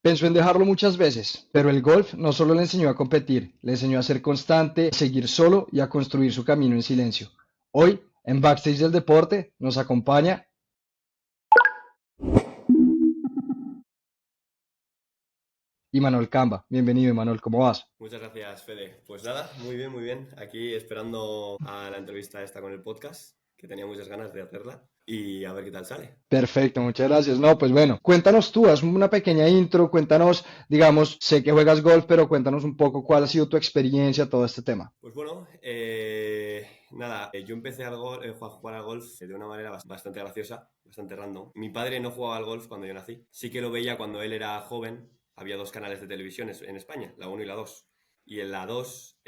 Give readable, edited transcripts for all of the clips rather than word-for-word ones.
Pensó en dejarlo muchas veces, pero el golf no solo le enseñó a competir, le enseñó a ser constante, a seguir solo y a construir su camino en silencio. Hoy, en Backstage del Deporte, nos acompaña Imanol Camba. Bienvenido, Imanol, ¿cómo vas? Muchas gracias, Fede. Pues nada, muy bien, muy bien. Aquí esperando a la entrevista esta con el podcast, que tenía muchas ganas de hacerla y a ver qué tal sale. Perfecto, muchas gracias. No, pues bueno, cuéntanos tú, haz una pequeña intro, cuéntanos, digamos, sé que juegas golf, pero cuéntanos un poco cuál ha sido tu experiencia, todo este tema. Pues bueno, nada, yo empecé a jugar al golf de una manera bastante graciosa, bastante random. Mi padre no jugaba al golf cuando yo nací. Sí que lo veía cuando él era joven. Había dos canales de televisión en España, la uno y la 2. Y en la 2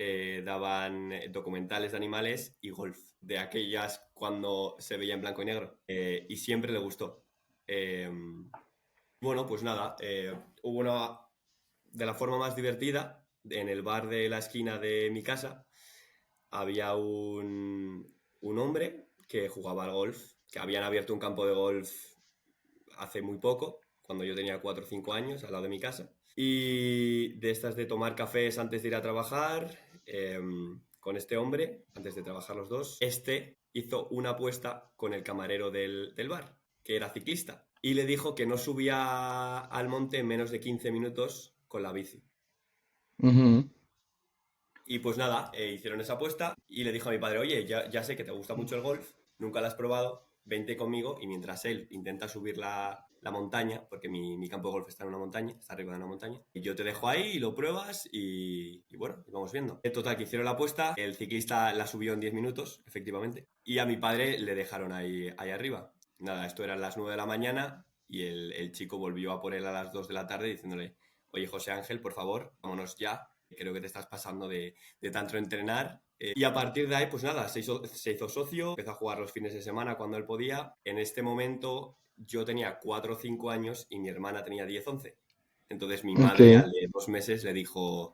daban documentales de animales y golf, de aquellas cuando se veía en blanco y negro. Y siempre le gustó. Eh, bueno, pues nada, hubo una de la forma más divertida, en el bar de la esquina de mi casa, había un hombre que jugaba al golf, que habían abierto un campo de golf hace muy poco, cuando yo tenía 4 o 5 años, al lado de mi casa. Y de estas de tomar cafés antes de ir a trabajar, con este hombre, antes de trabajar los dos, este hizo una apuesta con el camarero del bar, que era ciclista, y le dijo que no subía al monte en menos de 15 minutos con la bici. Ujú. Y pues nada, hicieron esa apuesta y le dijo a mi padre, oye, ya sé que te gusta mucho el golf, nunca lo has probado, vente conmigo y mientras él intenta subir la montaña, porque mi campo de golf está en una montaña, está arriba de una montaña, y yo te dejo ahí y lo pruebas y bueno, y vamos viendo. En total, que hicieron la apuesta, el ciclista la subió en 10 minutos, efectivamente, y a mi padre le dejaron ahí arriba. Nada, esto eran las 9 de la mañana y el chico volvió a por él a las 2 de la tarde diciéndole, oye, José Ángel, por favor, vámonos ya. Creo que te estás pasando de tanto entrenar. Y a partir de ahí, pues nada, se hizo socio, empezó a jugar los fines de semana cuando él podía. En este momento yo tenía 4 o 5 años y mi hermana tenía 10 11. Entonces mi Ok, madre al de 2 meses le dijo,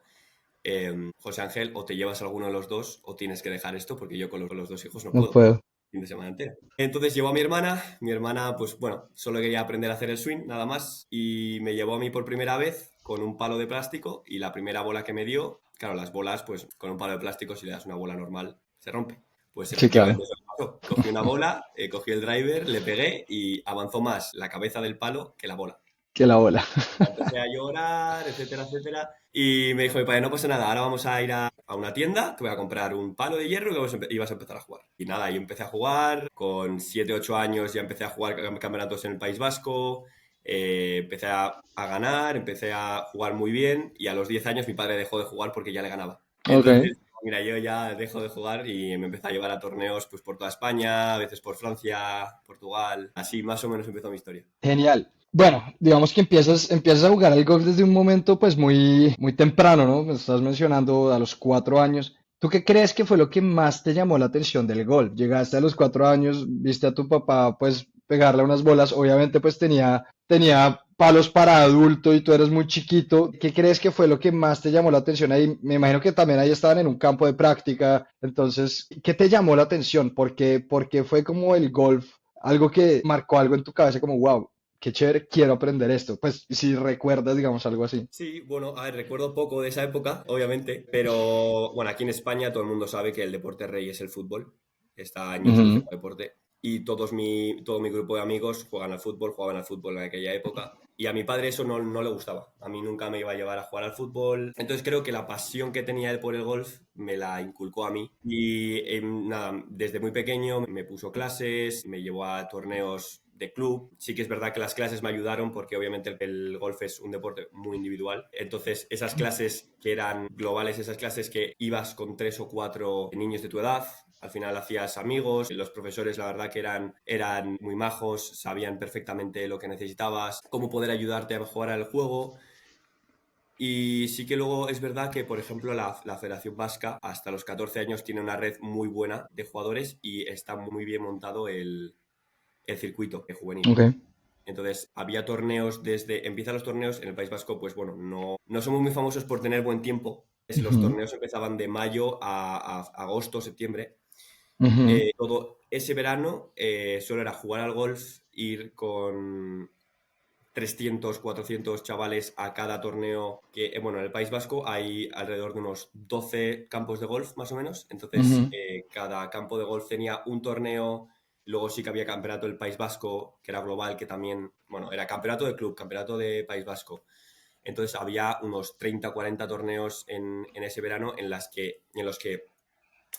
José Ángel, o te llevas a alguno de los dos o tienes que dejar esto porque yo con los dos hijos no no puedo. puedo. Fin de semana entero. Entonces llevó a mi hermana pues bueno, solo quería aprender a hacer el swing, nada más, y me llevó a mí por primera vez con un palo de plástico y la primera bola que me dio, claro, las bolas pues con un palo de plástico si le das una bola normal se rompe. Pues Sí, claro, efectivamente eso me pasó. Cogí una bola, cogí el driver, le pegué y avanzó más la cabeza del palo que la bola. que la bola. Empecé a llorar, etcétera, etcétera. Y me dijo mi padre, no pasa nada, ahora vamos a ir a una tienda, te voy a comprar un palo de hierro y vas a empezar a jugar. Y nada, yo empecé a jugar, con 7 8 años ya empecé a jugar campeonatos en el País Vasco, empecé a ganar, empecé a jugar muy bien y a los 10 años mi padre dejó de jugar porque ya le ganaba. Ok, Entonces, mira, yo ya dejo de jugar y me empecé a llevar a torneos pues por toda España, a veces por Francia, Portugal, así más o menos empezó mi historia. genial. Bueno, digamos que empiezas a jugar al golf desde un momento pues muy temprano, ¿no? Me estás mencionando a los 4 años. ¿Tú qué crees que fue lo que más te llamó la atención del golf? Llegaste a los 4 años, viste a tu papá pues pegarle unas bolas, obviamente pues tenía palos para adulto y tú eres muy chiquito. ¿Qué crees que fue lo que más te llamó la atención ahí? Me imagino que también ahí estaban en un campo de práctica. Entonces, ¿qué te llamó la atención? Porque fue como el golf, algo que marcó algo en tu cabeza como, wow, qué chévere, quiero aprender esto. Pues si recuerdas, digamos, algo así. Sí, bueno, a ver, recuerdo poco de esa época, obviamente, pero bueno, aquí en España todo el mundo sabe que el deporte rey es el fútbol. Está años luz Ujú. de deporte. Y todo mi grupo de amigos jugaban al fútbol en aquella época. Y a mi padre eso no le gustaba. A mí nunca me iba a llevar a jugar al fútbol. Entonces creo que la pasión que tenía él por el golf me la inculcó a mí. Y nada, desde muy pequeño me puso clases, me llevó a torneos de club. Sí que es verdad que las clases me ayudaron porque obviamente el golf es un deporte muy individual. Entonces esas clases que eran globales, esas clases que ibas con 3 o 4 niños de tu edad, al final hacías amigos, los profesores la verdad que eran muy majos, sabían perfectamente lo que necesitabas, cómo poder ayudarte a mejorar el juego. Y sí que luego es verdad que, por ejemplo, la Federación Vasca hasta los 14 años tiene una red muy buena de jugadores y está muy bien montado el circuito juvenil. Ok. Entonces, había torneos empiezan los torneos en el País Vasco, pues bueno, no somos muy famosos por tener buen tiempo. Los Ujú, torneos empezaban de mayo a agosto, septiembre. ujú. Todo ese verano solo era jugar al golf, ir con 300, 400 chavales a cada torneo que, bueno, en el País Vasco hay alrededor de unos 12 campos de golf, más o menos. Entonces, Ujú, cada campo de golf tenía un torneo. Luego sí que había campeonato del País Vasco, que era global, que también, bueno, era campeonato de club, campeonato de País Vasco. Entonces había unos 30, 40 torneos en ese verano en los que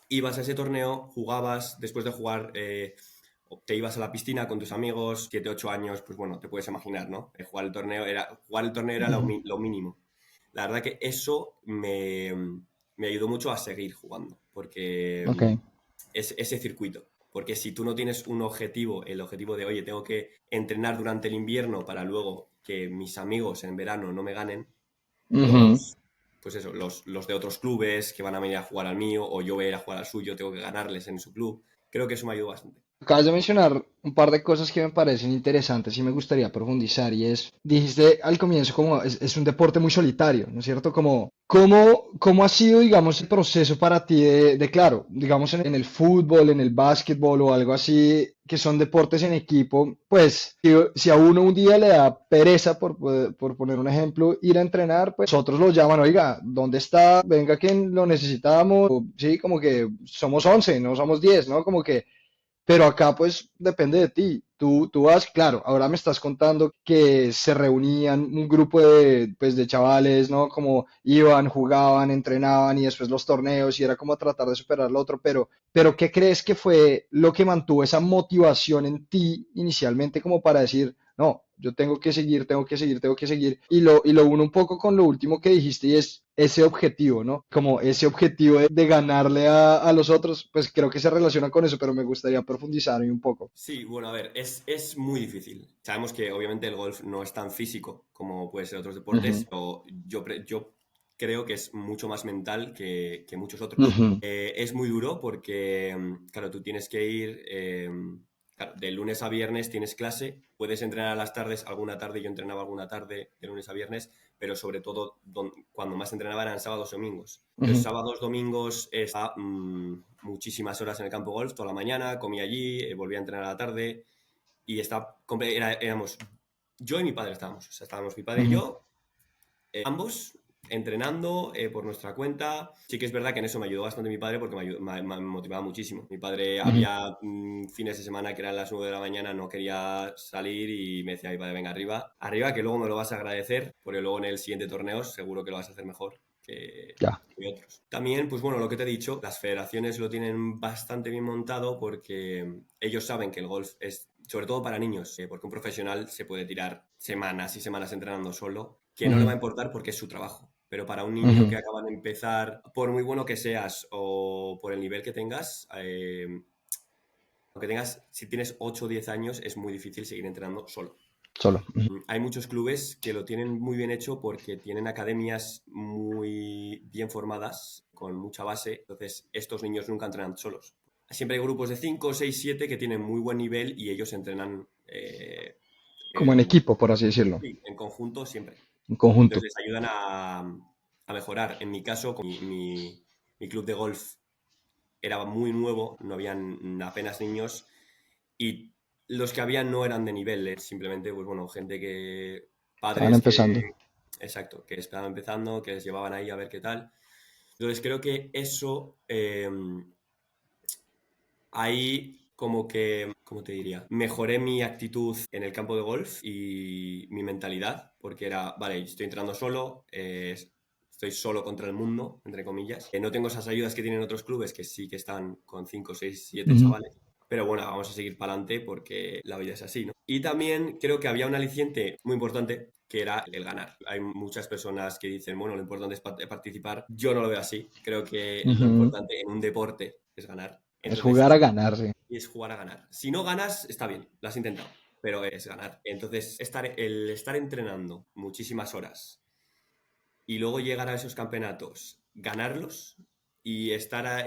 ibas a ese torneo, jugabas, después de jugar te ibas a la piscina con tus amigos, 7 8 años, pues bueno, te puedes imaginar, ¿no? Jugar el torneo era ujú. lo mínimo. La verdad que eso me ayudó mucho a seguir jugando, porque Ok. es ese circuito. Porque si tú no tienes un objetivo, el objetivo de, oye, tengo que entrenar durante el invierno para luego que mis amigos en verano no me ganen, Ujú. los, pues eso, los de otros clubes que van a venir a jugar al mío o yo voy a ir a jugar al suyo, tengo que ganarles en su club. Creo que eso me ayudó bastante. Acabas de mencionar un par de cosas que me parecen interesantes y me gustaría profundizar y es, dijiste al comienzo como es un deporte muy solitario, ¿no es cierto? Como, ¿cómo ha sido, digamos, el proceso para ti claro, digamos en el fútbol, en el básquetbol o algo así, que son deportes en equipo, pues si a uno un día le da pereza, por poner un ejemplo, ir a entrenar, pues otros lo llaman, oiga, ¿dónde está? Venga, que lo necesitamos, o, sí, como que somos 11 no somos 10, ¿no? Como que pero acá pues depende de ti. Tú vas, claro, ahora me estás contando que se reunían un grupo pues, de chavales, ¿no? Como iban, jugaban, entrenaban y después los torneos y era como tratar de superar lo otro, pero ¿qué crees que fue lo que mantuvo esa motivación en ti inicialmente como para decir, no, yo tengo que seguir, tengo que seguir, tengo que seguir? Y lo uno un poco con lo último que dijiste y es ese objetivo, ¿no? Como ese objetivo de ganarle a los otros, pues creo que se relaciona con eso, pero me gustaría profundizar ahí un poco. Sí, bueno, a ver, es muy difícil. Sabemos que obviamente el golf no es tan físico como puede ser otros deportes, Ujú, pero yo creo que es mucho más mental que muchos otros. ujú, Es muy duro porque, claro, tú tienes que ir, claro, de lunes a viernes tienes clase, puedes entrenar a las tardes, alguna tarde yo entrenaba alguna tarde de lunes a viernes, pero sobre todo cuando más entrenaba eran sábados y domingos. Entonces, ujú. sábados, domingos, estaba muchísimas horas en el campo golf, toda la mañana, comía allí, volvía a entrenar a la tarde y éramos, yo y mi padre estábamos, o sea, estábamos mi padre y Ujú, yo, ambos entrenando por nuestra cuenta. Sí que es verdad que en eso me ayudó bastante mi padre porque me motivaba muchísimo. Mi padre ujú. había fines de semana que eran las 9 de la mañana, no quería salir y me decía mi padre, venga, arriba, arriba, que luego me lo vas a agradecer, porque luego en el siguiente torneo seguro que lo vas a hacer mejor Ya. que otros. También, pues bueno, lo que te he dicho, las federaciones lo tienen bastante bien montado porque ellos saben que el golf es, sobre todo para niños, porque un profesional se puede tirar semanas y semanas entrenando solo, que no le va Ujú, a importar porque es su trabajo. Pero para un niño ujú. que acaba de empezar, por muy bueno que seas o por el nivel que tengas, aunque tengas, si tienes 8 o 10 años, es muy difícil seguir entrenando solo. Solo. Ujú. Hay muchos clubes que lo tienen muy bien hecho porque tienen academias muy bien formadas, con mucha base. Entonces, estos niños nunca entrenan solos. Siempre hay grupos de 5, 6, 7 que tienen muy buen nivel y ellos entrenan Como en equipo, por así decirlo, sí, en conjunto siempre. en conjunto. Entonces, les ayudan a mejorar. En mi caso, con mi club de golf era muy nuevo, no habían apenas niños y los que habían no eran de nivel, simplemente, pues bueno, gente que, Estaban padres empezando. que, exacto, que estaban empezando, que les llevaban ahí a ver qué tal. Entonces creo que eso, ahí como que, ¿cómo te diría? Mejoré mi actitud en el campo de golf y mi mentalidad, porque era, vale, estoy entrando solo, estoy solo contra el mundo, entre comillas. No tengo esas ayudas que tienen otros clubes que sí que están con 5 6 7 Ujú. chavales. Pero bueno, vamos a seguir para adelante porque la vida es así, ¿no? Y también creo que había un aliciente muy importante que era el ganar. Hay muchas personas que dicen, bueno, lo importante es participar. Yo no lo veo así. Creo que lo Ujú. importante en un deporte es ganar. Es Entonces, jugar a ganarse. es jugar a ganar. Si no ganas, está bien, lo has intentado, pero es ganar. Entonces, el estar entrenando muchísimas horas y luego llegar a esos campeonatos, ganarlos y estar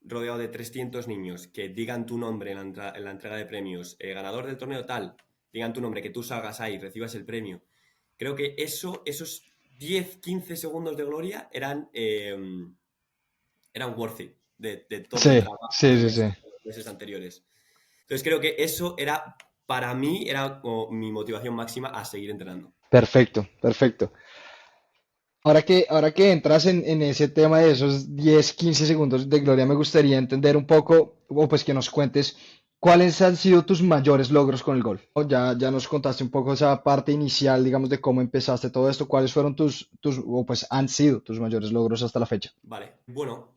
rodeado de 300 niños que digan tu nombre en la entrega de premios, ganador del torneo tal, digan tu nombre, que tú salgas ahí, recibas el premio. Creo que esos 10 15 segundos de gloria eran worth it de todo el Sí, trabajo sí, de sí, sí. los meses anteriores. Entonces creo que eso era para mí era como mi motivación máxima a seguir entrenando. Perfecto, perfecto. Ahora que entras en ese tema de esos 10 15 segundos de gloria, me gustaría entender un poco, o pues que nos cuentes cuáles han sido tus mayores logros con el golf. O ya nos contaste un poco esa parte inicial, digamos, de cómo empezaste todo esto, cuáles fueron o pues han sido tus mayores logros hasta la fecha. Vale, bueno,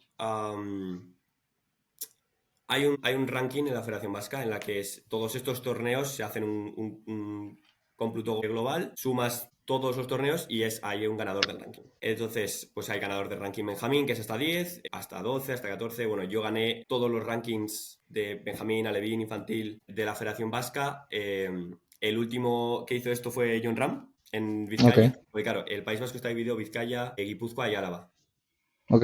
hay un ranking en la Federación Vasca en la que todos estos torneos se hacen un cómputo global, sumas todos los torneos y hay un ganador del ranking. Entonces, pues hay ganador del ranking Benjamín, que es hasta 10, hasta 12, hasta 14. Bueno, yo gané todos los rankings de Benjamín, Alevín, infantil de la Federación Vasca. El último que hizo esto fue John Ram en Ok, Vizcaya. Porque claro, el País Vasco está dividido Vizcaya, Guipúzcoa y Álava. ok,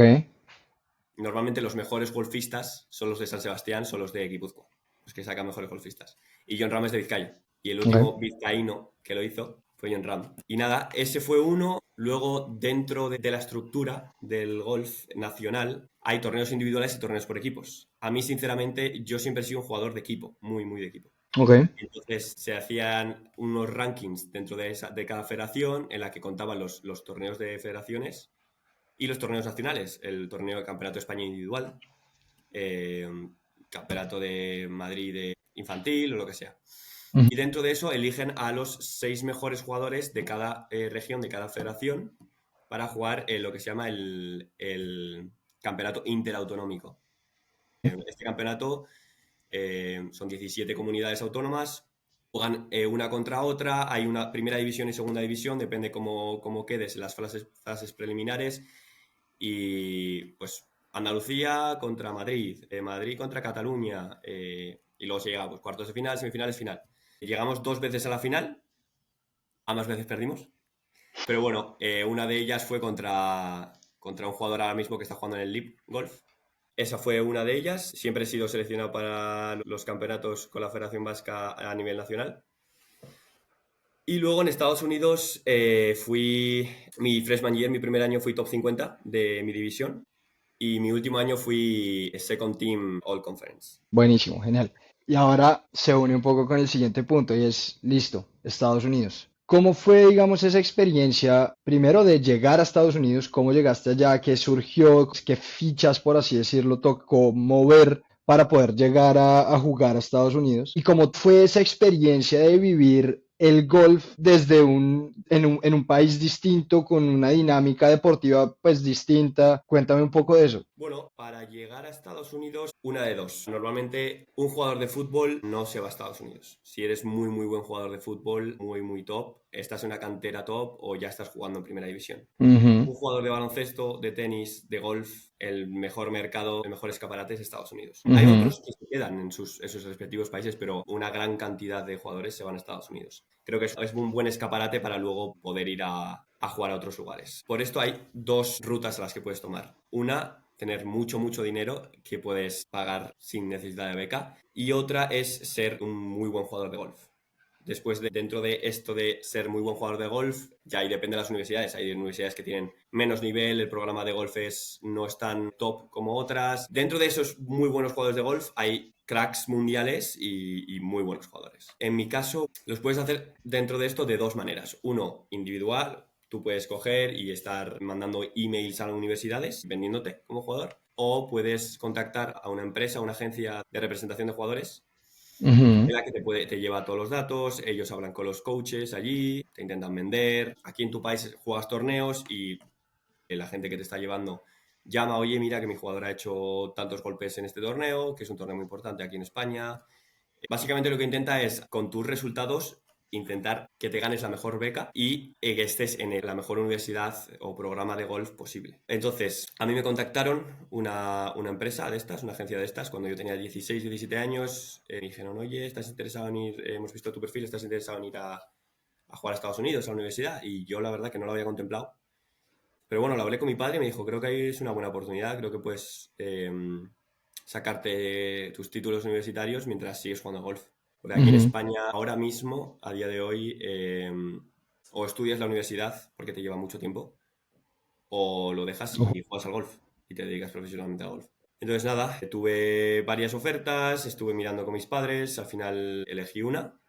Normalmente los mejores golfistas son los de San Sebastián, son los de Guipúzcoa, los que sacan mejores golfistas. Y John Ram es de Vizcaya. Y el ok. último vizcaíno que lo hizo fue John Ram. Y nada, ese fue uno. Luego, dentro de la estructura del golf nacional, hay torneos individuales y torneos por equipos. A mí, sinceramente, yo siempre he sido un jugador de equipo, muy, muy de equipo. Ok, Entonces se hacían unos rankings dentro de cada federación en la que contaban los torneos de federaciones y los torneos nacionales, el torneo de Campeonato de España individual, eh, Campeonato de Madrid de infantil o lo que sea. ujú, Y dentro de eso eligen a los 6 mejores jugadores de cada región, de cada federación, para jugar lo que se llama el Campeonato Interautonómico. Este campeonato son 17 comunidades autónomas, juegan una contra otra, hay una primera división y segunda división, depende cómo quedes en las fases preliminares. Y pues Andalucía contra Madrid, Madrid contra Cataluña, y luego se llega pues, cuartos de final, semifinales, final. Llegamos 2 veces a la final, ambas veces perdimos, pero bueno, una de ellas fue contra un jugador ahora mismo que está jugando en el Leap Golf. Esa fue una de ellas. Siempre he sido seleccionado para los campeonatos con la Federación Vasca a nivel nacional. Y luego en Estados Unidos mi freshman year, mi primer año fui top 50 de mi división y mi último año fui second team All Conference. buenísimo, genial. Y ahora se une un poco con el siguiente punto y es, listo, Estados Unidos. ¿Cómo fue, digamos, esa experiencia, primero de llegar a Estados Unidos? ¿Cómo llegaste allá? ¿Qué surgió? ¿Qué fichas, por así decirlo, tocó mover para poder llegar a jugar a Estados Unidos? ¿Y cómo fue esa experiencia de vivir el golf desde en un país distinto, con una dinámica deportiva pues distinta? Cuéntame un poco de eso. Bueno, para llegar a Estados Unidos, una de dos. Normalmente un jugador de fútbol no se va a Estados Unidos. Si eres muy, muy buen jugador de fútbol, muy, muy top, estás en una cantera top o ya estás jugando en primera división. Ujú, Un jugador de baloncesto, de tenis, de golf, el mejor mercado, el mejor escaparate es Estados Unidos. Hay ujú. otros que se quedan en sus respectivos países, pero una gran cantidad de jugadores se van a Estados Unidos. Creo que es un buen escaparate para luego poder ir a jugar a otros lugares. Por esto hay dos rutas a las que puedes tomar. Una, tener mucho, mucho dinero que puedes pagar sin necesidad de beca. Y otra es ser un muy buen jugador de golf. Dentro de esto de ser muy buen jugador de golf, ya ahí depende de las universidades. Hay universidades que tienen menos nivel, el programa de golf no es tan top como otras. Dentro de esos muy buenos jugadores de golf hay cracks mundiales y muy buenos jugadores. En mi caso, los puedes hacer dentro de esto de dos maneras. Uno, individual. Tú puedes coger y estar mandando emails a las universidades vendiéndote como jugador. O puedes contactar a una empresa, a una agencia de representación de jugadores Ujú. en la que te lleva todos los datos, ellos hablan con los coaches allí, te intentan vender. Aquí en tu país juegas torneos y la gente que te está llevando llama, oye, mira que mi jugador ha hecho tantos golpes en este torneo, que es un torneo muy importante aquí en España. Básicamente lo que intenta es, con tus resultados, intentar que te ganes la mejor beca y que estés en la mejor universidad o programa de golf posible. Entonces, a mí me contactaron una empresa de estas, una agencia de estas, cuando yo tenía 16, 17 años. Me dijeron, oye, ¿estás interesado en ir? Hemos visto tu perfil, ¿estás interesado en ir a jugar a Estados Unidos, a la universidad? Y yo la verdad que no lo había contemplado. Pero bueno, lo hablé con mi padre y me dijo, creo que ahí es una buena oportunidad, creo que puedes sacarte tus títulos universitarios mientras sigues jugando golf. Porque aquí en Ujú. España, ahora mismo, a día de hoy, o estudias la universidad porque te lleva mucho tiempo, o lo dejas Ojo. y juegas al golf y te dedicas profesionalmente al golf. Entonces, nada, tuve varias ofertas, estuve mirando con mis padres, al final elegí una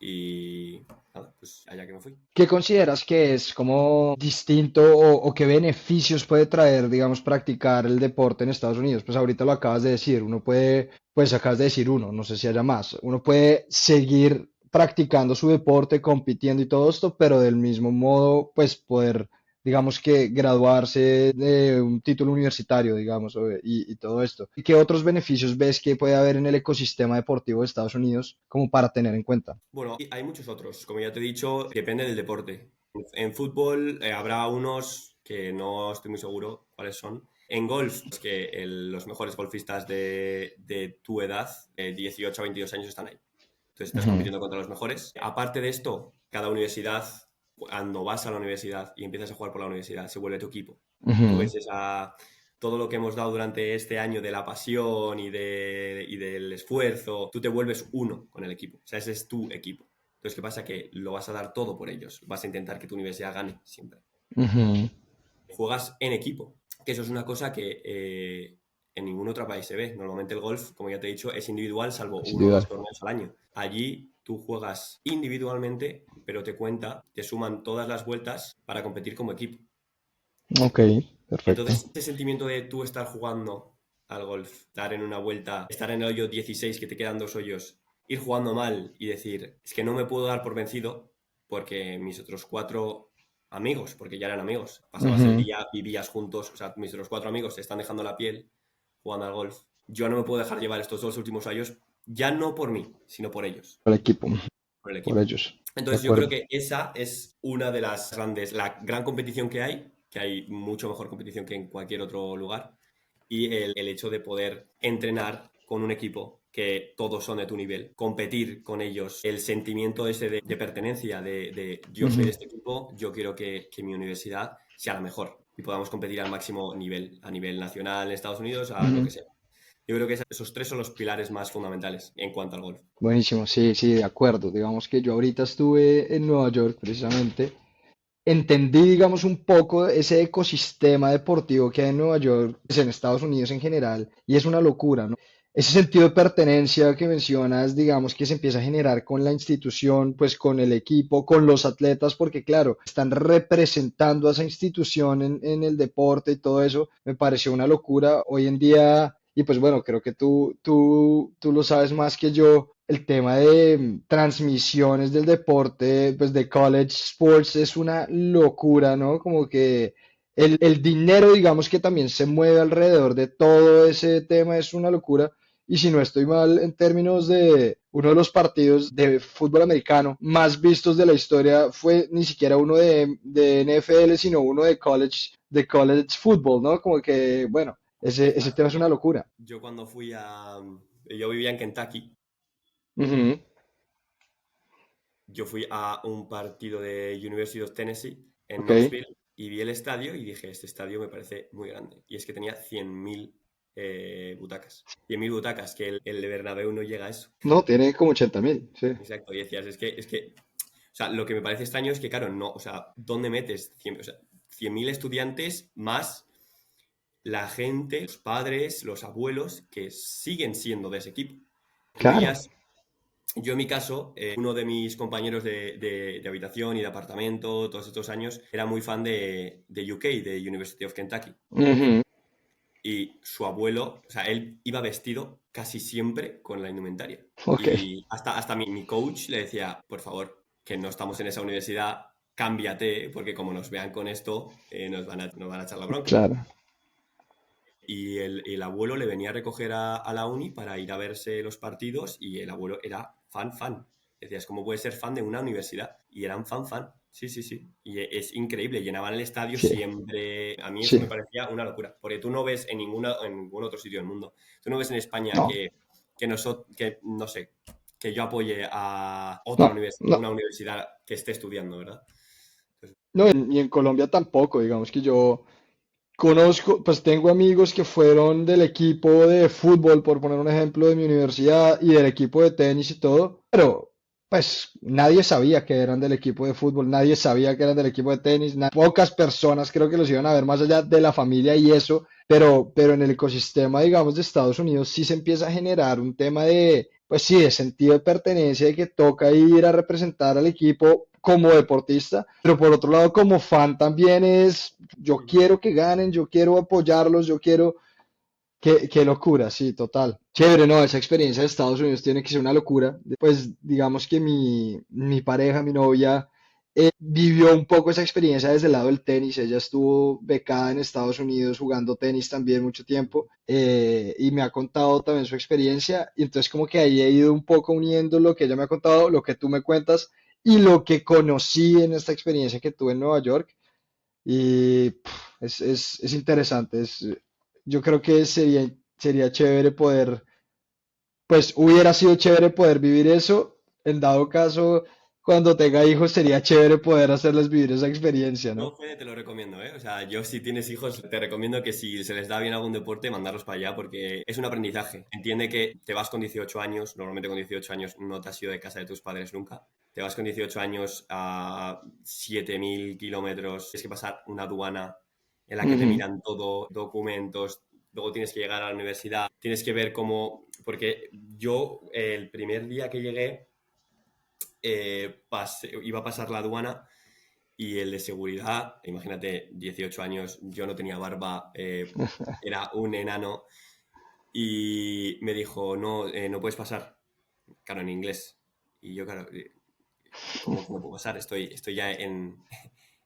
y nada, pues allá que me fui. ¿Qué consideras que es como distinto o qué beneficios puede traer, digamos, practicar el deporte en Estados Unidos? Pues ahorita lo acabas de decir, uno puede, pues acabas de decir uno, no sé si haya más, uno puede seguir practicando su deporte, compitiendo y todo esto, pero del mismo modo, pues poder, digamos que graduarse de un título universitario, digamos, y todo esto. ¿Y qué otros beneficios ves que puede haber en el ecosistema deportivo de Estados Unidos como para tener en cuenta? Bueno, y hay muchos otros. Como ya te he dicho, depende del deporte. En fútbol habrá unos que no estoy muy seguro cuáles son. En golf, es que los mejores golfistas de tu edad, de 18 a 22 años, están ahí. Entonces estás Ujú, compitiendo contra los mejores. Aparte de esto, cada universidad, cuando vas a la universidad y empiezas a jugar por la universidad, se vuelve tu equipo. Tú ujú. ves todo lo que hemos dado durante este año de la pasión y del esfuerzo, tú te vuelves uno con el equipo. O sea, ese es tu equipo. Entonces, ¿qué pasa? Que lo vas a dar todo por ellos. Vas a intentar que tu universidad gane siempre. Ujú. Juegas en equipo, que eso es una cosa que en ningún otro país se ve. Normalmente el golf, como ya te he dicho, es individual, salvo Es uno o dos individual. torneos al año. Allí tú juegas individualmente, pero te suman todas las vueltas para competir como equipo. Ok, perfecto. Entonces, ese sentimiento de tú estar jugando al golf, estar en una vuelta, estar en el hoyo 16, que te quedan dos hoyos, ir jugando mal y decir, es que no me puedo dar por vencido porque mis otros cuatro amigos, porque ya eran amigos, pasabas el Ujú. día, vivías juntos, o sea, mis otros cuatro amigos se están dejando la piel jugando al golf. Yo no me puedo dejar llevar estos dos últimos años, ya no por mí, sino por ellos, Por el equipo, por el por equipo. ellos. De Entonces yo creo acuerdo. que esa es una de las grandes, la gran competición que hay mucho mejor competición que en cualquier otro lugar, y el hecho de poder entrenar con un equipo que todos son de tu nivel, competir con ellos, el sentimiento ese de pertenencia, de yo soy Ujú. de este equipo, yo quiero que mi universidad sea la mejor y podamos competir al máximo nivel, a nivel nacional en Estados Unidos, a lo Ujú. que sea. Yo creo que esos tres son los pilares más fundamentales en cuanto al golf. Buenísimo, sí, sí, de acuerdo. Digamos que yo ahorita estuve en Nueva York precisamente. Entendí, digamos, un poco ese ecosistema deportivo que hay en Nueva York, pues en Estados Unidos en general, y es una locura, ¿no? Ese sentido de pertenencia que mencionas, digamos, que se empieza a generar con la institución, pues con el equipo, con los atletas, porque claro, están representando a esa institución en el deporte y todo eso, me pareció una locura. Hoy en día, y pues bueno, creo que tú lo sabes más que yo, el tema de transmisiones del deporte, pues de college sports es una locura, ¿no? Como que el dinero, digamos, que también se mueve alrededor de todo ese tema es una locura. Y si no estoy mal en términos de uno de los partidos de fútbol americano más vistos de la historia fue ni siquiera uno de NFL, sino uno de college football, ¿no? Como que, bueno, ese tema es Exacto. una locura. Yo cuando fui a... Yo vivía en Kentucky. Ujú. Yo fui a un partido de University of Tennessee en Ok, Knoxville y vi el estadio y dije, este estadio me parece muy grande. Y es que tenía 100.000 butacas. 100.000 butacas, que el de Bernabéu no llega a eso. no, tiene como 80.000, sí. Exacto, y decías, o sea, lo que me parece extraño es que, claro, no, o sea, ¿dónde metes 100, o sea, 100.000 estudiantes más la gente, los padres, los abuelos que siguen siendo de ese equipo? Tú Claro, veías. Yo en mi caso, uno de mis compañeros de habitación y de apartamento todos estos años era muy fan de UK, de University of Kentucky. ujú. Y su abuelo, o sea, él iba vestido casi siempre con la indumentaria. Ok, Y hasta mi coach le decía, por favor, que no estamos en esa universidad, cámbiate, porque como nos vean con esto, nos van a echar la bronca. claro. Y el abuelo le venía a recoger a la uni para ir a verse los partidos y el abuelo era fan. Decías, ¿cómo puedes ser fan de una universidad? Y eran fan. Sí, sí, sí. Y es increíble, llenaban el estadio Sí, siempre. A mí eso me sí. parecía una locura, porque tú no ves en ningún otro sitio del mundo. Tú no ves en España No, que no sé, que yo apoye a otra no, universidad, no. una universidad que esté estudiando, ¿verdad? Entonces, No, y en Colombia tampoco, digamos que yo conozco, pues tengo amigos que fueron del equipo de fútbol, por poner un ejemplo, de mi universidad y del equipo de tenis y todo, pero pues nadie sabía que eran del equipo de fútbol, nadie sabía que eran del equipo de tenis, pocas personas creo que los iban a ver más allá de la familia y eso, pero en el ecosistema, digamos, de Estados Unidos sí se empieza a generar un tema pues sí, de sentido de pertenencia, de que toca ir a representar al equipo como deportista, pero por otro lado como fan también es, yo quiero que ganen, yo quiero apoyarlos, yo quiero, qué locura, sí, total. Chévere, no, esa experiencia de Estados Unidos tiene que ser una locura. Pues digamos que mi pareja, mi novia, vivió un poco esa experiencia desde el lado del tenis. Ella estuvo becada en Estados Unidos jugando tenis también mucho tiempo, y me ha contado también su experiencia. Y entonces como que ahí he ido un poco uniendo lo que ella me ha contado, lo que tú me cuentas y lo que conocí en esta experiencia que tuve en Nueva York. Y es interesante. Yo creo que sería chévere poder, pues hubiera sido chévere poder vivir eso. En dado caso, cuando tenga hijos, sería chévere poder hacerles vivir esa experiencia, Yo, ¿no? Fede, te lo recomiendo, ¿eh? O sea, yo si tienes hijos, te recomiendo que si se les da bien algún deporte, mandarlos para allá porque es un aprendizaje. Entiende que te vas con 18 años, normalmente con 18 años no te has ido de casa de tus padres nunca. Te vas con 18 años a 7.000 kilómetros, tienes que pasar una aduana en la que te Ujú. miran todo, documentos, luego tienes que llegar a la universidad, tienes que ver cómo... Porque yo el primer día que llegué, iba a pasar la aduana y el de seguridad, imagínate, 18 años, yo no tenía barba, era un enano y me dijo, no, no puedes pasar, claro, en inglés. Y yo, claro, ¿cómo que no puedo pasar? Estoy ya en,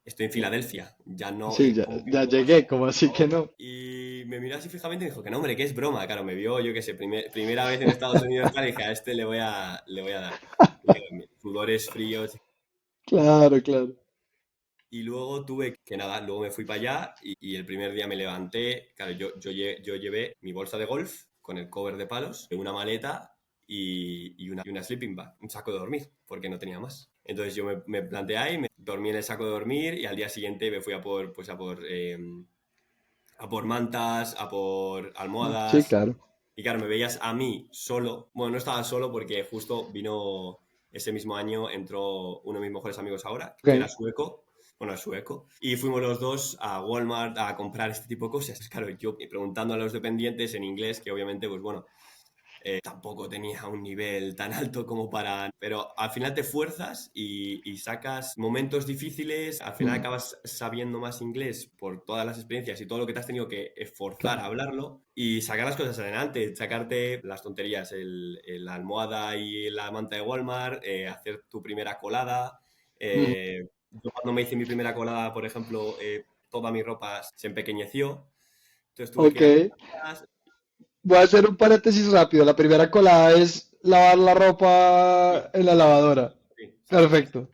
estoy en Filadelfia, ya no, Sí, ya, ¿cómo que no ya puedo pasar? llegué, como Por así que favor. no? Y me miró así fijamente y dijo que no, hombre, que es broma. Claro, me vio, yo qué sé, primera vez en Estados Unidos, tal, y dije, a este le voy a dar. Y claro, sudores fríos. Claro, claro. Y luego tuve que nada, luego me fui para allá y el primer día me levanté. Claro, yo llevé mi bolsa de golf con el cover de palos, una maleta y una sleeping bag, un saco de dormir, porque no tenía más. Entonces yo me planté ahí, me dormí en el saco de dormir y al día siguiente me fui a por mantas, a por Sí, almohadas. claro. Y claro, me veías a mí solo. Bueno, no estaba solo porque justo vino ese mismo año, entró uno de mis mejores amigos ahora, Ok. que era sueco. Bueno, es sueco. Y fuimos los dos a Walmart a comprar este tipo de cosas. Claro, yo preguntando a los dependientes en inglés, que obviamente, pues bueno, tampoco tenía un nivel tan alto como para... Pero al final te fuerzas y sacas momentos difíciles, al final Mm, acabas sabiendo más inglés por todas las experiencias y todo lo que te has tenido que esforzar claro. a hablarlo y sacar las cosas adelante, sacarte las tonterías, la almohada y la manta de Walmart, hacer tu primera colada. Mm, Yo cuando me hice mi primera colada, por ejemplo, toda mi ropa se empequeñeció, entonces tuve que ok. ir a comprarlas. Voy a hacer un paréntesis rápido. La primera colada es lavar la ropa Sí, en la lavadora. sí, exacto. Perfecto.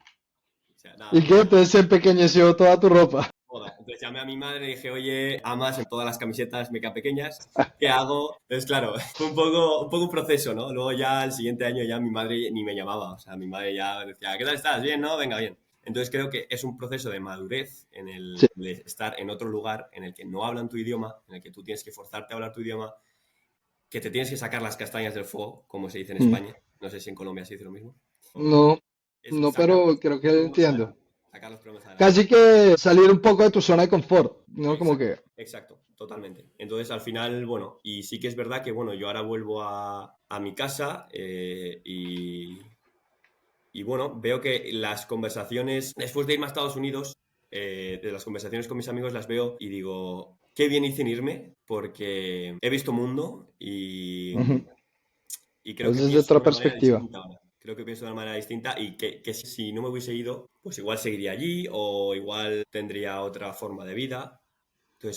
O sea, nada, ¿Y qué? Entonces se empequeñeció toda tu ropa. joda. Entonces llamé a mi madre y dije, oye, amas, en todas las camisetas me quedan pequeñas, ¿qué hago? Entonces, claro, fue un poco un proceso, ¿no? Luego ya el siguiente año ya mi madre ni me llamaba, o sea, mi madre ya decía, ¿qué tal estás? ¿Bien? ¿No? Venga, bien. Entonces creo que es un proceso de madurez en Sí. el de estar en otro lugar en el que no hablan tu idioma, en el que tú tienes que forzarte a hablar tu idioma, que te tienes que sacar las castañas del fuego, como se dice en Mm. España. No sé si en Colombia se dice lo mismo. No, Es no, sacar pero los creo que problemas entiendo. adelante. Sacar los problemas adelante. Casi que salir un poco de tu zona de confort, ¿no? Como Exacto, que, exacto, totalmente. Entonces, al final, bueno, y sí que es verdad que, bueno, yo ahora vuelvo a mi casa y, bueno, veo que las conversaciones, después de irme a Estados Unidos, de las conversaciones con mis amigos las veo y digo, qué bien hice en irme porque he visto mundo ujú. y creo que Entonces, de pienso de otra una manera perspectiva. distinta ahora. Creo que pienso de una manera distinta y que si no me hubiese ido, pues igual seguiría allí o igual tendría otra forma de vida.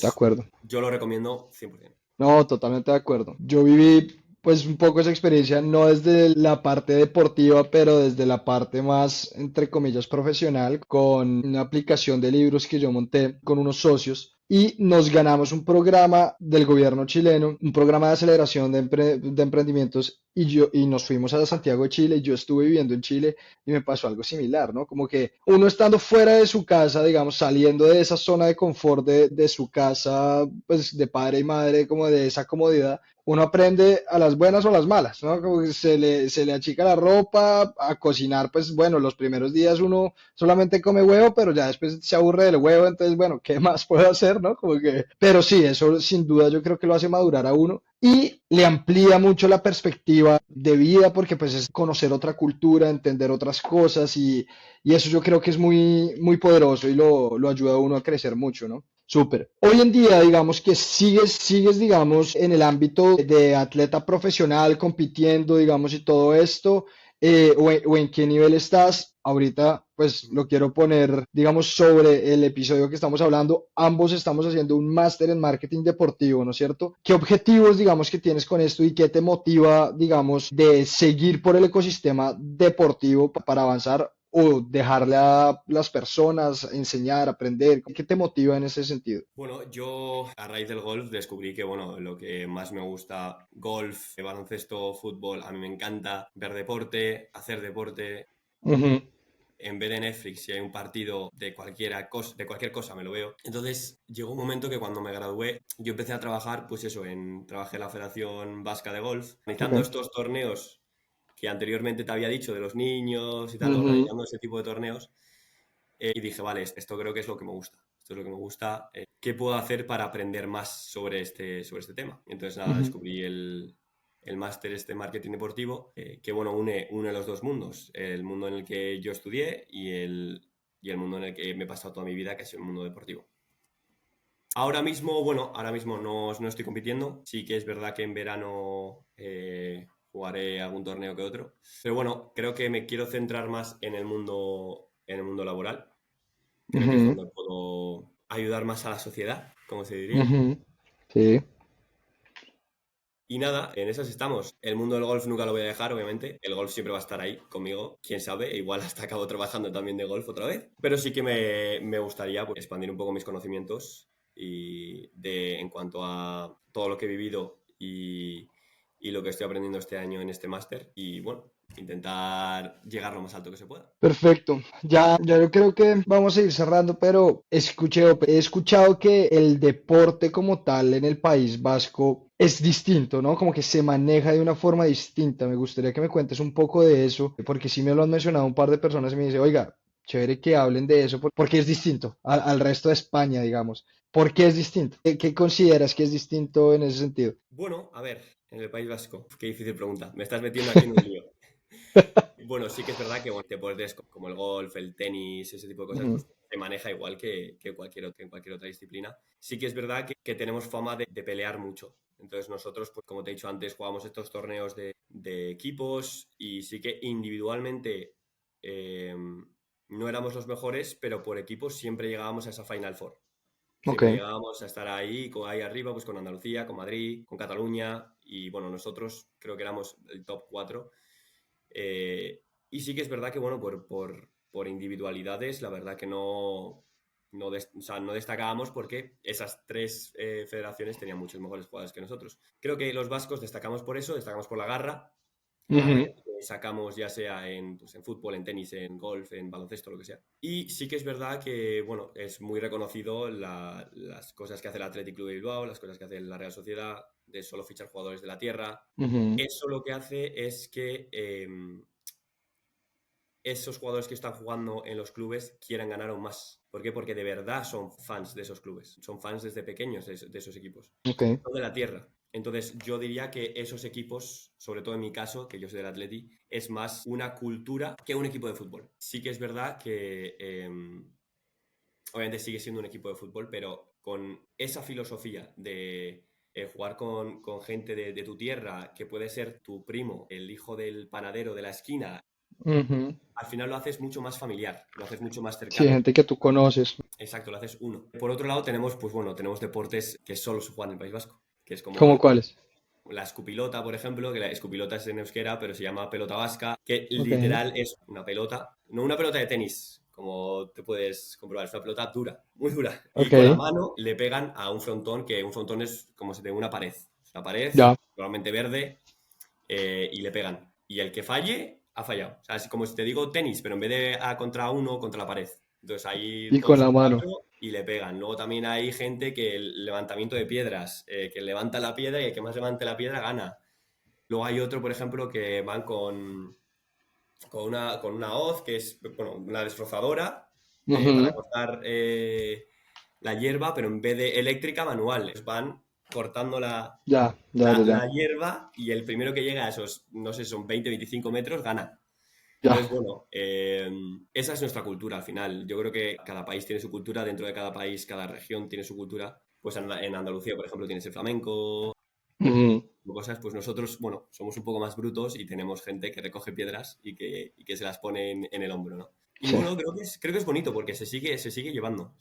De Entonces, acuerdo. yo lo recomiendo 100%. No, totalmente de acuerdo. Yo viví pues un poco esa experiencia, no desde la parte deportiva, pero desde la parte más, entre comillas, profesional, con una aplicación de libros que yo monté con unos socios y nos ganamos un programa del gobierno chileno, un programa de aceleración de emprendimientos y nos fuimos a Santiago de Chile. Yo estuve viviendo en Chile y me pasó algo similar, ¿no? Como que uno estando fuera de su casa, digamos, saliendo de esa zona de confort de su casa, pues de padre y madre, como de esa comodidad, uno aprende a las buenas o a las malas, ¿no? Como que se le achica la ropa, a cocinar, pues bueno, los primeros días uno solamente come huevo, pero ya después se aburre del huevo, entonces bueno, ¿qué más puedo hacer, no? Como que, pero sí, eso sin duda yo creo que lo hace madurar a uno y le amplía mucho la perspectiva de vida porque pues es conocer otra cultura, entender otras cosas y eso yo creo que es muy, muy poderoso y lo ayuda a uno a crecer mucho, ¿no? Súper. Hoy en día, digamos que sigues, digamos, en el ámbito de atleta profesional, compitiendo, digamos, y todo esto, o en qué nivel estás. Ahorita, pues lo quiero poner, digamos, sobre el episodio que estamos hablando. Ambos estamos haciendo un máster en marketing deportivo, ¿no es cierto? ¿Qué objetivos, digamos, que tienes con esto y qué te motiva, digamos, de seguir por el ecosistema deportivo para avanzar? O dejarle a las personas enseñar, aprender? ¿Qué te motiva en ese sentido? Bueno, yo a raíz del golf descubrí que, bueno, lo que más me gusta, golf, baloncesto, fútbol, a mí me encanta ver deporte, hacer deporte. Ujú, En vez de Netflix, si hay un partido de cualquier cosa, me lo veo. Entonces, llegó un momento que cuando me gradué, yo empecé a trabajar, pues eso, trabajé en la Federación Vasca de Golf, organizando ok, estos torneos que anteriormente te había dicho de los niños y tal, ujú, organizando ese tipo de torneos. Y dije, vale, esto creo que es lo que me gusta. Esto es lo que me gusta. ¿Qué puedo hacer para aprender más sobre este tema? Entonces, nada, ujú. descubrí el máster este marketing deportivo, que bueno, une los dos mundos, el mundo en el que yo estudié y el mundo en el que me he pasado toda mi vida, que es el mundo deportivo. Ahora mismo, bueno, ahora mismo no estoy compitiendo. Sí que es verdad que en verano jugaré algún torneo que otro. Pero bueno, creo que me quiero centrar más en el mundo laboral. Creo que es Ujú, donde puedo ayudar más a la sociedad, como se diría. ujú. Sí, Y nada, en esas estamos. El mundo del golf nunca lo voy a dejar, obviamente. El golf siempre va a estar ahí conmigo. Quién sabe, igual hasta acabo trabajando también de golf otra vez. Pero sí que me gustaría pues, expandir un poco mis conocimientos en cuanto a todo lo que he vivido y lo que estoy aprendiendo este año en este máster. Y bueno, intentar llegar lo más alto que se pueda. perfecto. Ya yo creo que vamos a ir cerrando, pero he escuchado que el deporte como tal en el País Vasco es distinto, ¿no? Como que se maneja de una forma distinta. Me gustaría que me cuentes un poco de eso, porque sí me lo han mencionado un par de personas y me dice, oiga, chévere que hablen de eso, porque es distinto al resto de España, digamos. ¿Por qué es distinto? ¿Qué consideras que es distinto en ese sentido? Bueno, a ver, en el País Vasco, qué difícil pregunta. Me estás metiendo aquí en un lío. Bueno, sí que es verdad que bueno, deportes como el golf, el tenis, ese tipo de cosas, Ujú, pues se maneja igual que en cualquier otra disciplina. Sí que es verdad que tenemos fama de pelear mucho. Entonces nosotros, pues como te he dicho antes, jugamos estos torneos de equipos y sí que individualmente eh, no éramos los mejores, pero por equipos siempre llegábamos a esa Final Four. ok. Siempre llegábamos a estar ahí arriba, pues con Andalucía, con Madrid, con Cataluña y bueno, nosotros creo que éramos el top 4. Y sí que es verdad que, bueno, por individualidades, la verdad que o sea, no destacábamos porque esas tres federaciones tenían muchos mejores jugadores que nosotros. Creo que los vascos destacamos por eso, destacamos por la garra Ujú, que sacamos ya sea pues, en fútbol, en tenis, en golf, en baloncesto, lo que sea. Y sí que es verdad que, bueno, es muy reconocido las cosas que hace el Athletic Club de Bilbao, las cosas que hace la Real Sociedad, de solo fichar jugadores de la tierra. ujú. Eso lo que hace es que esos jugadores que están jugando en los clubes quieran ganar aún más. ¿Por qué? Porque de verdad son fans de esos clubes, son fans desde pequeños de esos equipos, Ok. no de la tierra. Entonces yo diría que esos equipos, sobre todo en mi caso, que yo soy del Atleti, es más una cultura que un equipo de fútbol. Sí que es verdad que obviamente sigue siendo un equipo de fútbol, pero con esa filosofía de jugar con gente de tu tierra, que puede ser tu primo, el hijo del panadero de la esquina, Ujú. al final lo haces mucho más familiar, lo haces mucho más Sí, cercano. gente que tú conoces. Exacto, lo haces uno. Por otro lado, tenemos, pues bueno, tenemos deportes que solo se juegan en el País Vasco, que es como ¿Cómo cuáles? la escupilota, por ejemplo, que la escupilota es en euskera, pero se llama pelota vasca, que Ok, literal es una pelota, no una pelota de tenis, como te puedes comprobar, es una pelota dura, muy dura. Y ok, con la mano le pegan a un frontón, que un frontón es como si te una pared. Es una pared, ya. normalmente verde, y le pegan. Y el que falle, ha fallado. O sea, es como si te digo tenis, pero en vez de contra uno, contra la pared. Entonces ahí Y con todos la son mano. cuatro y le pegan. Luego también hay gente que el levantamiento de piedras, que levanta la piedra y el que más levante la piedra gana. Luego hay otro, por ejemplo, que van con una hoz, que es bueno, una desbrozadora, para Ujú. cortar la hierba, pero en vez de eléctrica, manual. Van cortando Ya, ya, ya, ya. la hierba y el primero que llega a esos, no sé, son 20-25 metros, gana. Ya. Entonces, bueno, esa es nuestra cultura al final. Yo creo que cada país tiene su cultura, dentro de cada país, cada región tiene su cultura. Pues en Andalucía, por ejemplo, tienes el flamenco, Ujú. cosas, pues nosotros, bueno, somos un poco más brutos y tenemos gente que recoge piedras y que se las pone en el hombro, ¿no? Y Sí. bueno, creo que es bonito porque se sigue llevando,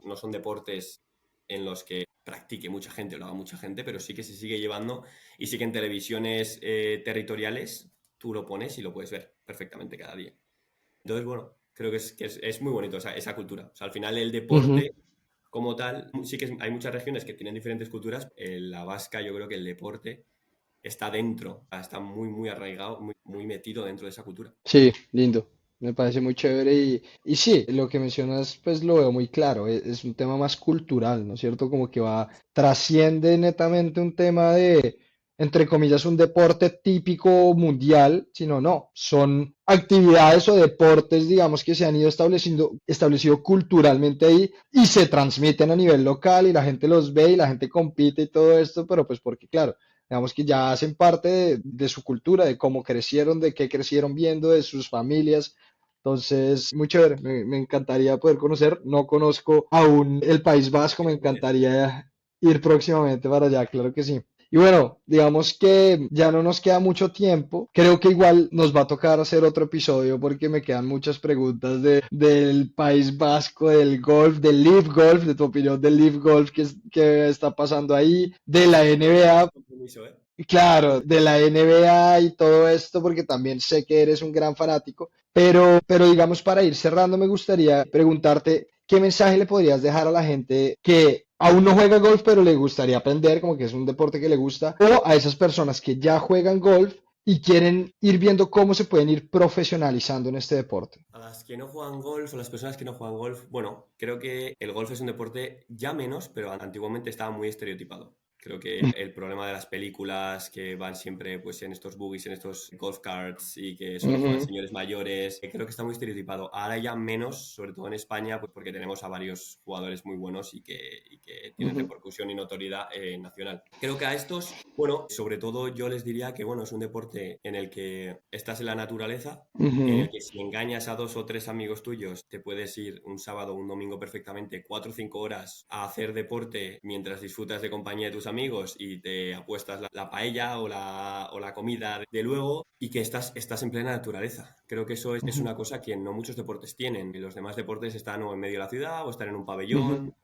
no son deportes en los que practique mucha gente o lo haga mucha gente, pero sí que se sigue llevando y sí que en televisiones territoriales tú lo pones y lo puedes ver perfectamente cada día. Entonces, bueno, creo que es muy bonito esa cultura. O sea, al final el Ujú. deporte como tal, sí que hay muchas regiones que tienen diferentes culturas. En la vasca yo creo que el deporte está dentro, está muy, muy arraigado, muy, muy metido dentro de esa cultura. Sí, lindo. Me parece muy chévere y sí, lo que mencionas pues lo veo muy claro. Es un tema más cultural, ¿no es cierto? Como que va, trasciende netamente un tema de, entre comillas, un deporte típico mundial, sino no, son actividades o deportes, digamos, que se han ido establecido culturalmente ahí y se transmiten a nivel local y la gente los ve y la gente compite y todo esto, pero pues porque claro. Digamos que ya hacen parte de su cultura, de cómo crecieron, de qué crecieron viendo, de sus familias. Entonces, muy chévere, me encantaría poder conocer. No conozco aún el País Vasco, me encantaría ir próximamente para allá, claro que sí. Y bueno, digamos que ya no nos queda mucho tiempo. Creo que igual nos va a tocar hacer otro episodio porque me quedan muchas preguntas del País Vasco, del golf, del Leaf Golf, de tu opinión del Leaf Golf que está pasando ahí, de la Ese no es NBA. compromiso, ¿eh? Claro, de la NBA y todo esto, porque también sé que eres un gran fanático, pero digamos para ir cerrando, me gustaría preguntarte qué mensaje le podrías dejar a la gente que aún no juega golf, pero le gustaría aprender, como que es un deporte que le gusta, o a esas personas que ya juegan golf y quieren ir viendo cómo se pueden ir profesionalizando en este deporte. A las que no juegan golf o las personas que no juegan golf, bueno, creo que el golf es un deporte ya menos, pero antiguamente estaba muy estereotipado. Creo que el problema de las películas que van siempre pues en estos buggies, en estos golf carts y que solo juegan Ujú, señores mayores, creo que está muy estereotipado. Ahora ya menos, sobre todo en España, pues porque tenemos a varios jugadores muy buenos y que tienen ujú, repercusión y notoriedad nacional. Creo que a estos, bueno, sobre todo yo les diría que bueno, es un deporte en el que estás en la naturaleza, en ujú, el que si engañas a dos o tres amigos tuyos, te puedes ir un sábado o un domingo perfectamente 4 o 5 horas a hacer deporte mientras disfrutas de compañía de tus amigos y te apuestas la paella o la comida de luego y que estás en plena naturaleza. Creo que eso es ujú, una cosa que no muchos deportes tienen. Los demás deportes están o en medio de la ciudad o están en un ujú. pabellón.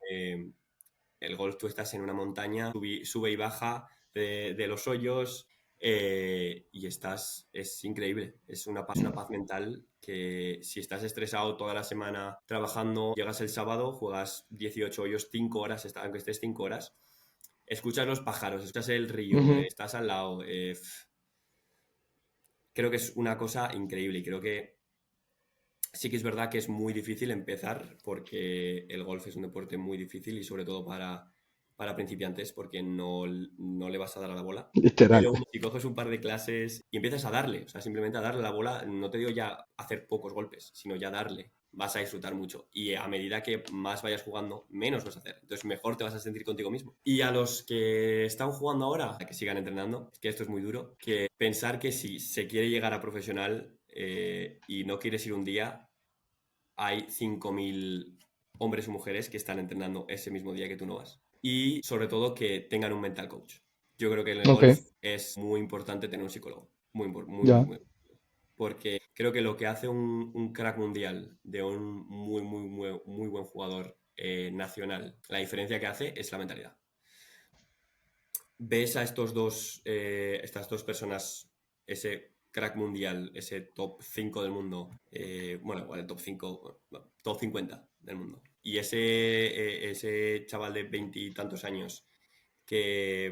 El golf tú estás en una montaña, sube y baja de los hoyos y es increíble. Es una paz mental que si estás estresado toda la semana trabajando, llegas el sábado, juegas 18 hoyos, 5 horas, aunque estés 5 horas, escuchas los pájaros, escuchas el río, Ujú. estás al lado. Creo que es una cosa increíble y creo que sí que es verdad que es muy difícil empezar porque el golf es un deporte muy difícil y sobre todo para principiantes porque no le vas a dar a la bola. Literal. Pero si coges un par de clases y empiezas a darle, o sea, simplemente a darle a la bola, no te digo ya hacer pocos golpes, sino ya darle, vas a disfrutar mucho. Y a medida que más vayas jugando, menos vas a hacer. Entonces mejor te vas a sentir contigo mismo. Y a los que están jugando ahora, a que sigan entrenando, es que esto es muy duro, que pensar que si se quiere llegar a profesional y no quieres ir un día, hay 5.000 hombres y mujeres que están entrenando ese mismo día que tú no vas. Y sobre todo que tengan un mental coach. Yo creo que en el Ok, golf es muy importante tener un psicólogo. Muy, muy, ya. muy. Porque creo que lo que hace un crack mundial de un muy, muy, muy, muy buen jugador nacional, la diferencia que hace es la mentalidad. Ves a estas dos personas, ese crack mundial, ese top 5 del mundo, bueno, igual el top 5 no, top 50 del mundo, y ese chaval de veintitantos años que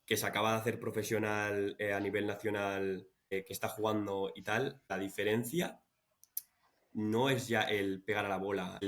se acaba de hacer profesional a nivel nacional, que está jugando y tal, la diferencia no es ya el pegar a la bola,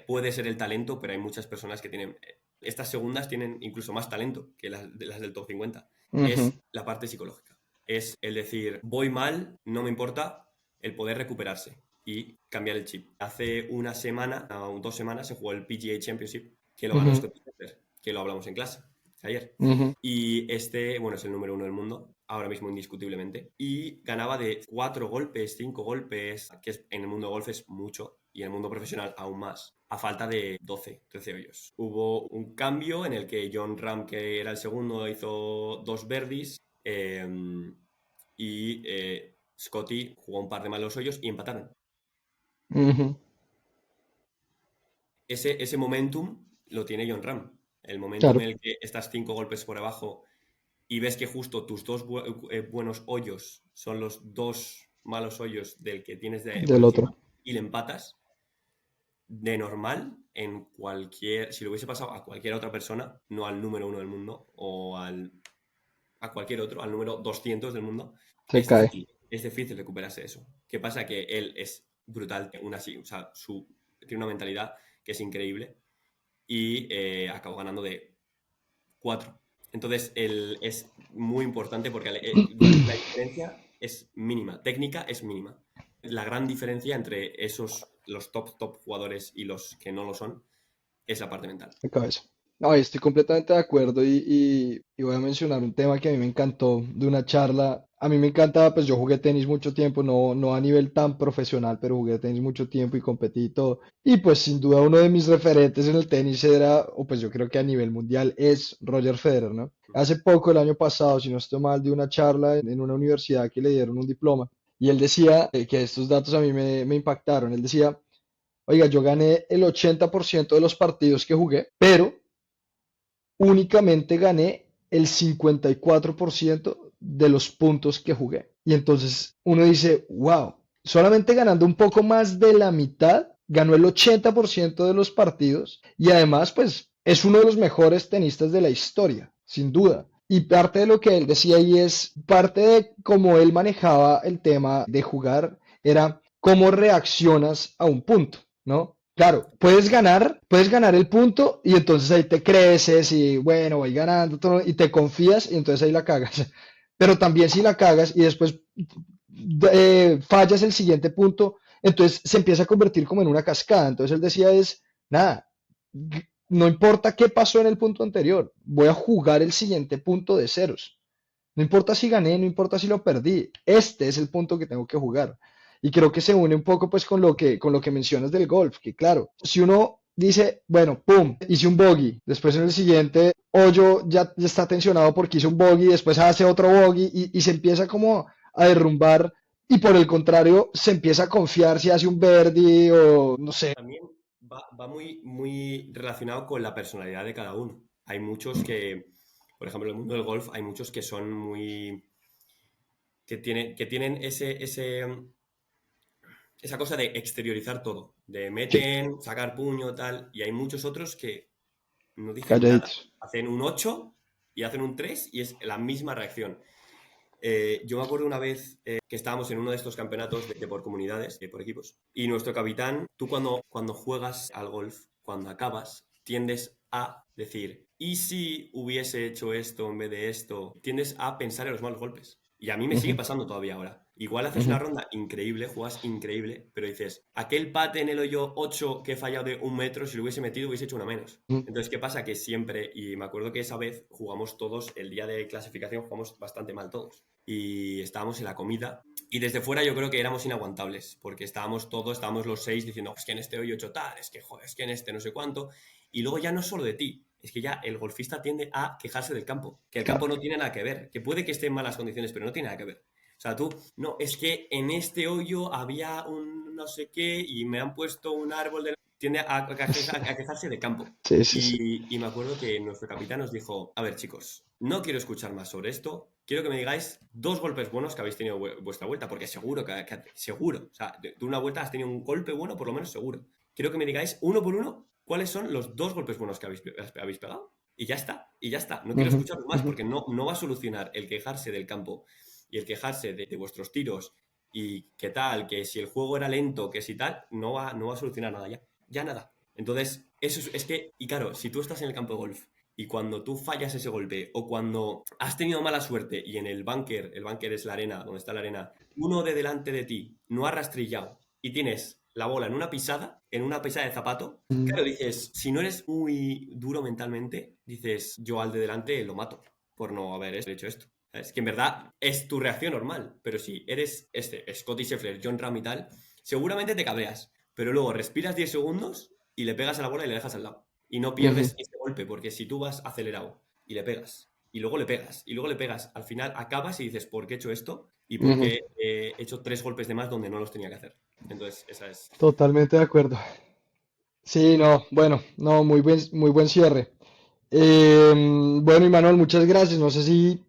puede ser el talento, pero hay muchas personas que tienen... estas segundas tienen incluso más talento que las del top 50. Ujú, Es la parte psicológica. Es el decir, voy mal, no me importa, el poder recuperarse y cambiar el chip. Hace una semana, o 2 semanas, se jugó el PGA Championship, que lo ganó ujú, Scottie Scheffler, que lo hablamos en clase ayer. ujú, Y este, bueno, es el número 1 del mundo, ahora mismo indiscutiblemente. Y ganaba de 4 golpes, 5 golpes, que en el mundo de golf es mucho, y en el mundo profesional aún más, a falta de 12, 13 hoyos. Hubo un cambio en el que John Ram, que era el segundo, hizo 2 birdies, y Scotty jugó un par de malos hoyos y empataron. ujú. Ese momentum lo tiene John Ram. El momentum Claro, en el que estás 5 golpes por abajo y ves que justo tus 2 buenos hoyos son los 2 malos hoyos del que tienes por del encima otro. y le empatas, de normal, si lo hubiese pasado a cualquier otra persona, no al número 1 del mundo o a cualquier otro, al número 200 del mundo, Se cae. es difícil recuperarse eso. ¿Qué pasa? Que él es brutal, o sea, tiene una mentalidad que es increíble y acabó ganando de 4. Entonces, es muy importante porque la diferencia es mínima, técnica es mínima. La gran diferencia entre los top jugadores y los que no lo son, es la parte mental. De cabeza. No, y estoy completamente de acuerdo y voy a mencionar un tema que a mí me encantó de una charla. A mí me encanta, pues yo jugué tenis mucho tiempo, no a nivel tan profesional, pero jugué tenis mucho tiempo y competí y todo. Y pues sin duda uno de mis referentes en el tenis era, o pues yo creo que a nivel mundial es Roger Federer, ¿no? Hace poco, el año pasado, si no estoy mal, di una charla en una universidad que le dieron un diploma y él decía que estos datos a mí me impactaron. Él decía, oiga, yo gané el 80% de los partidos que jugué, pero únicamente gané el 54% de los puntos que jugué. Y entonces uno dice, wow, solamente ganando un poco más de la mitad, ganó el 80% de los partidos y además, pues, es uno de los mejores tenistas de la historia, sin duda. Y parte de lo que él decía y es parte de cómo él manejaba el tema de jugar era cómo reaccionas a un punto, ¿no? Claro, puedes ganar el punto y entonces ahí te creces y bueno, voy ganando todo, y te confías y entonces ahí la cagas. Pero también si la cagas y después fallas el siguiente punto, entonces se empieza a convertir como en una cascada. Entonces él decía es, nada, no importa qué pasó en el punto anterior, voy a jugar el siguiente punto de ceros. No importa si gané, no importa si lo perdí. Este es el punto que tengo que jugar. Y creo que se une un poco pues con lo que mencionas del golf, que claro, si uno dice, bueno, pum, hice un bogey, después en el siguiente hoyo ya está tensionado porque hizo un bogey, después hace otro bogey y se empieza como a derrumbar y por el contrario se empieza a confiar si hace un birdie o no sé. También va muy, muy relacionado con la personalidad de cada uno. Hay muchos que, por ejemplo, en el mundo del golf, hay muchos que son muy... que tienen esa cosa de exteriorizar todo, de Sí, meten, sacar puño, tal, y hay muchos otros que no dicen nada. calladitos. Hacen un 8 y hacen un 3 y es la misma reacción. Yo me acuerdo una vez que estábamos en uno de estos campeonatos de por comunidades, por equipos, y nuestro capitán, tú cuando juegas al golf, cuando acabas, tiendes a decir, ¿y si hubiese hecho esto en vez de esto? Tiendes a pensar en los malos golpes. Y a mí me sigue Ujú, pasando todavía ahora. Igual haces una ujú, ronda increíble, juegas increíble, pero dices, aquel pate en el hoyo 8 que he fallado de 1 metro, si lo hubiese metido hubiese hecho una menos. ujú. Entonces, ¿qué pasa? Que siempre, y me acuerdo que esa vez jugamos todos, el día de clasificación jugamos bastante mal todos. Y estábamos en la comida. Y desde fuera yo creo que éramos inaguantables, porque estábamos los 6 diciendo, es que en este hoyo he hecho tal, es que joder, es que en este no sé cuánto. Y luego ya no es solo de ti, es que ya el golfista tiende a quejarse del campo, que el campo Claro. no tiene nada que ver, que puede que esté en malas condiciones, pero no tiene nada que ver. O sea, tú, no, es que en este hoyo había un no sé qué y me han puesto un árbol de... Tiende a quejarse de campo. Sí, sí, sí. Y me acuerdo que nuestro capitán nos dijo, a ver chicos, no quiero escuchar más sobre esto, quiero que me digáis 2 golpes buenos que habéis tenido vuestra vuelta, porque seguro, seguro, o sea, de una vuelta has tenido un golpe bueno, por lo menos seguro. Quiero que me digáis uno por uno cuáles son los 2 golpes buenos que habéis pegado. Y ya está, no quiero Ujú, escucharlo más ujú. porque no va a solucionar el quejarse del campo y el quejarse de vuestros tiros y qué tal, que si el juego era lento, que si tal, no va a solucionar nada ya. Ya nada. Entonces, es que, y claro, si tú estás en el campo de golf y cuando tú fallas ese golpe o cuando has tenido mala suerte y en el bunker es la arena, donde está la arena, uno de delante de ti no ha rastrillado y tienes la bola en una pisada de zapato, Mm, claro, dices, si no eres muy duro mentalmente, dices, yo al de delante lo mato por no haber hecho esto. Es que en verdad es tu reacción normal, pero si eres Scottie Scheffler, John Ram y tal, seguramente te cabreas, pero luego respiras 10 segundos y le pegas a la bola y le dejas al lado. Y no ujú, pierdes ese golpe, porque si tú vas acelerado y le pegas, y luego le pegas, y luego le pegas, al final acabas y dices, ¿por qué he hecho esto? Y por ujú. qué he hecho 3 golpes de más donde no los tenía que hacer. Entonces, esa es... Totalmente de acuerdo. Sí, no, bueno, no, muy buen cierre. Bueno, Manuel, muchas gracias. No sé si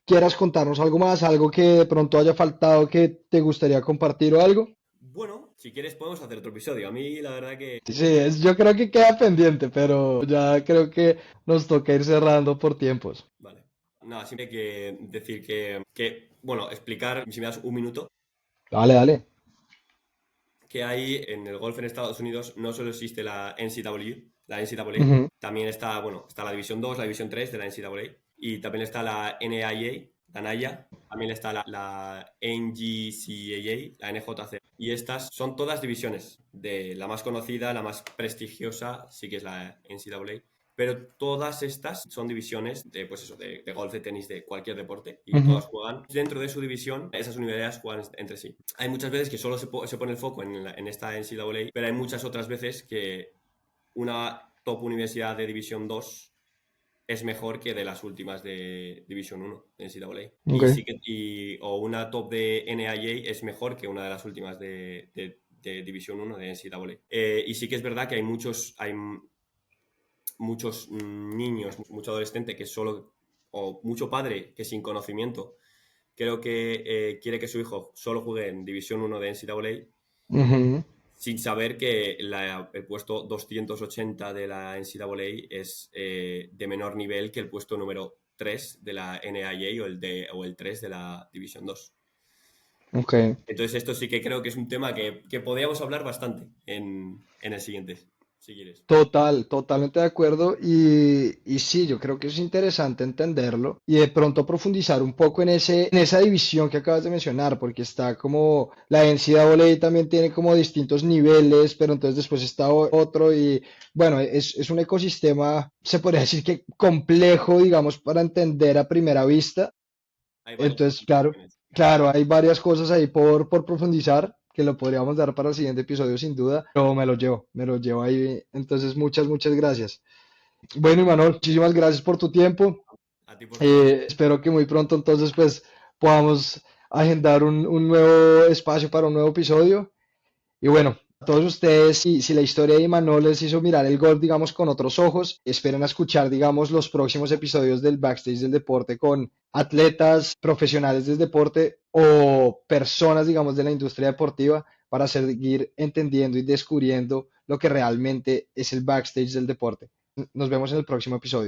quieras contarnos algo más, algo que de pronto haya faltado que te gustaría compartir o algo. Bueno, si quieres podemos hacer otro episodio. A mí la verdad que... Sí, yo creo que queda pendiente, pero ya creo que nos toca ir cerrando por tiempos. Vale. Nada, siempre hay que decir bueno, explicar, si me das un minuto, Dale, dale. que hay en el golf en Estados Unidos no solo existe la NCAA, Ujú, también está, bueno, está la División 2, la División 3 de la NCAA, y también está la NAIA, la NAIA, también está la NGCAA, la NJC, y estas son todas divisiones, de la más conocida, la más prestigiosa, sí que es la NCAA, pero todas estas son divisiones de, pues eso, de golf, de tenis, de cualquier deporte, y ujú, todas juegan dentro de su división, esas universidades juegan entre sí. Hay muchas veces que solo se pone el foco en esta NCAA, pero hay muchas otras veces que una top universidad de División 2 es mejor que de las últimas de División 1 de NCAA. ok. O una top de NAIA es mejor que una de las últimas de División 1 de NCAA. Y sí que es verdad que hay muchos niños, mucho adolescente que solo, o mucho padre que sin conocimiento, creo que quiere que su hijo solo juegue en División 1 de NCAA Ujú, sin saber que el puesto 280 de la NCAA es de menor nivel que el puesto número 3 de la NAIA o el 3 de la División 2. ok. Entonces esto sí que creo que es un tema que podríamos hablar bastante en el siguiente, si quieres. Totalmente de acuerdo y sí, yo creo que es interesante entenderlo y de pronto profundizar un poco en esa división que acabas de mencionar, porque está como la NCAA también tiene como distintos niveles, pero entonces después está otro y bueno, es un ecosistema, se podría decir que complejo, digamos, para entender a primera vista. Hay varias Entonces, claro, implicaciones. claro, hay varias cosas ahí por profundizar que lo podríamos dar para el siguiente episodio sin duda, pero me lo llevo ahí. Entonces, muchas gracias. Bueno, Imanol, muchísimas gracias por tu tiempo. A ti por tu tiempo. Espero que muy pronto entonces pues podamos agendar un nuevo espacio para un nuevo episodio. Y bueno, a todos ustedes, si la historia de Imanol les hizo mirar el golf, digamos, con otros ojos, esperen a escuchar, digamos, los próximos episodios del Backstage del Deporte con atletas profesionales del deporte o personas, digamos, de la industria deportiva para seguir entendiendo y descubriendo lo que realmente es el backstage del deporte. Nos vemos en el próximo episodio.